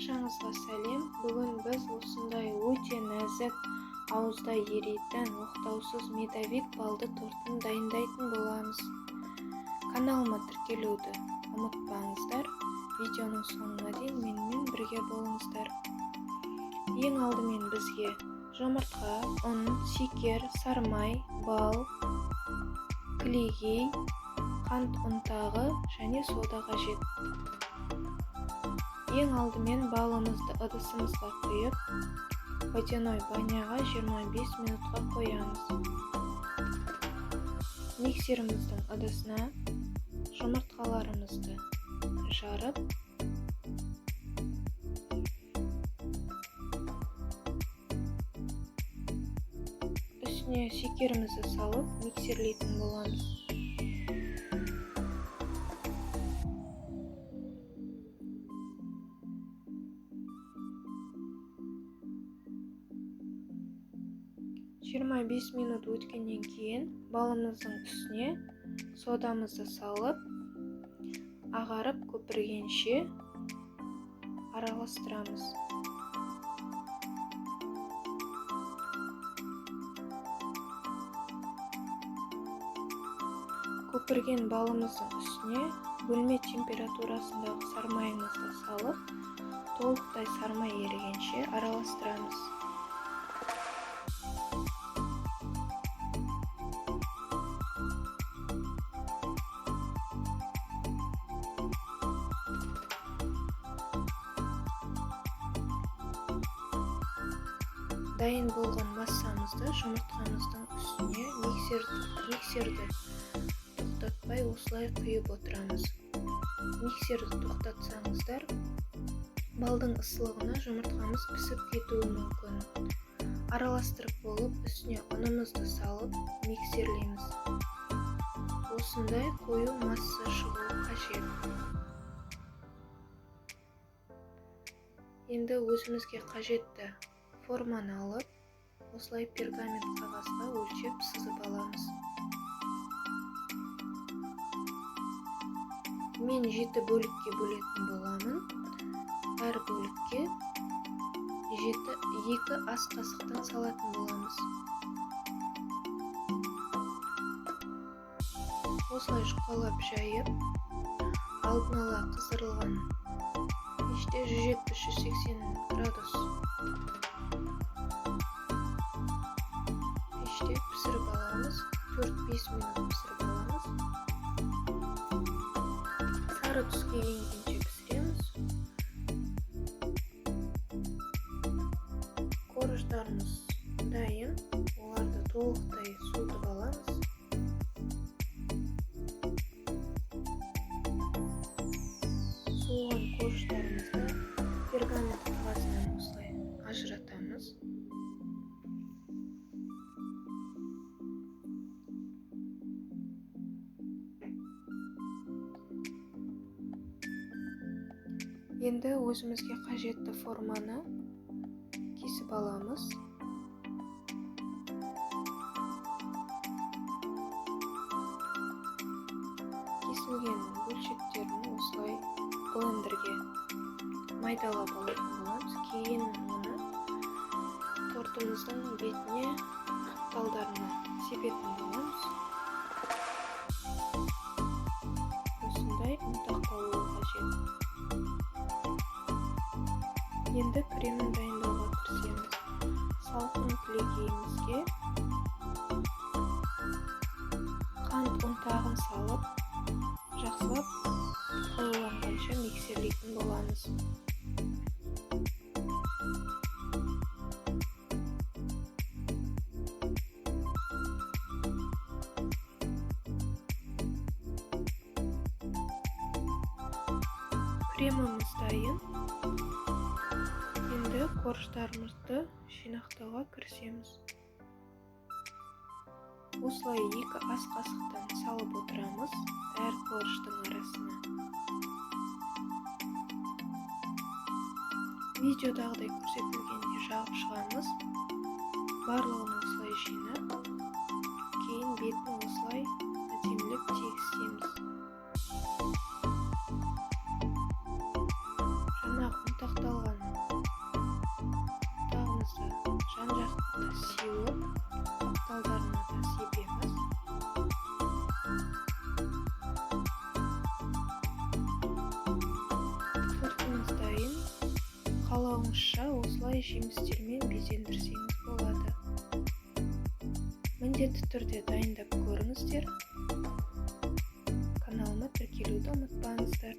Баршаңызға сәлем. Бүгін біз осындай өте нәзік, ауызда ерейтін, оқтаусыз медовик балды тортын дайындайтын боламыз. Каналыма тіркелуді ұмытпаңыздар. Видеоның соңына дейін менімен бірге болыңыздар. Ең алдымен бізге жұмыртқа, ұн, шекер, сармай, бал, кілегей, қант ұнтағы және сода қажет. Ең алдымен балымызды ыдысымызға құйып, водяной баняға 25 минутқа қоямыз. Миксеріміздің ыдысына жұмыртқаларымызды жарып, үстіне шекерімізді салып миксерлейтін боламыз. «25 минут өткеннен кейін балымыздың үстіне содамызды салып, ағарып көпіргенше араластырамыз. Көпірген балымыздың үстіне бөлме температурасындағы сармайымызды салып, толықтай сармай ерігенше араластырамыз. Дайын болған массамызды жұмыртқамыздың үстіне миксерді тоқтатпай осылай құйып отырамыз. Миксерді тоқтатсаңыздар, балдың ысылығына жұмыртқамыз пісіп кетуі мүмкін. Араластырып болып, үстіне ұнымызды салып миксерлейміз. Осындай қою масса шығуы қажет. Енді өзімізге қажетті форманы алып, осылай пергамент қағазға өлшеп сызып аламыз. Мен 7 бөлікке бөлетін боламын. Әр бөлікке 2 ас қасықтан салатын боламыз. Осылай жұқалап жайып, алдын ала қыздырылған пеште 170-180 градус пеште пісіріп аламыз. 4-5 минут пісіріп аламыз. Сары түске енгенше пісіреміз. Корждарымыз дайын, оларды толықтай суытып аламыз. Суыған корждарымызды пергамент қағазынан осылай ажыратамыз. Енді өзімізге қажетті форманы кесіп аламыз. Кесілген бөлшектерін осылай блендерге майдалап алатын боламыз. Кейін оны тортымыздың бетіне, қапталдарына себетін боламыз. Осындай ұнтақталуы қажет. Енді кремін дайындауға кірісеміз. Салқын кілегейімізге қант ұнтағын салып, жақсылап қоюланғанша миксерлейтін боламыз. Креміміз дайын. Енді корждарымызды жинақтауға кірісеміз. Осылай 2 ас қасықтан салып отырамыз әр корждың арасына. Видеодағыдай көрсетілгенде жағып шығамыз. Барлығын осылай жинап, кейін бетін осылай әдемілеп тегістейміз. Жаңағы ұнтақталған арнайы жемістермен безендірсеңіз болады. Міндетті түрде дайындап көріңіздер. Каналыма тіркелуді ұмытпаңыздар.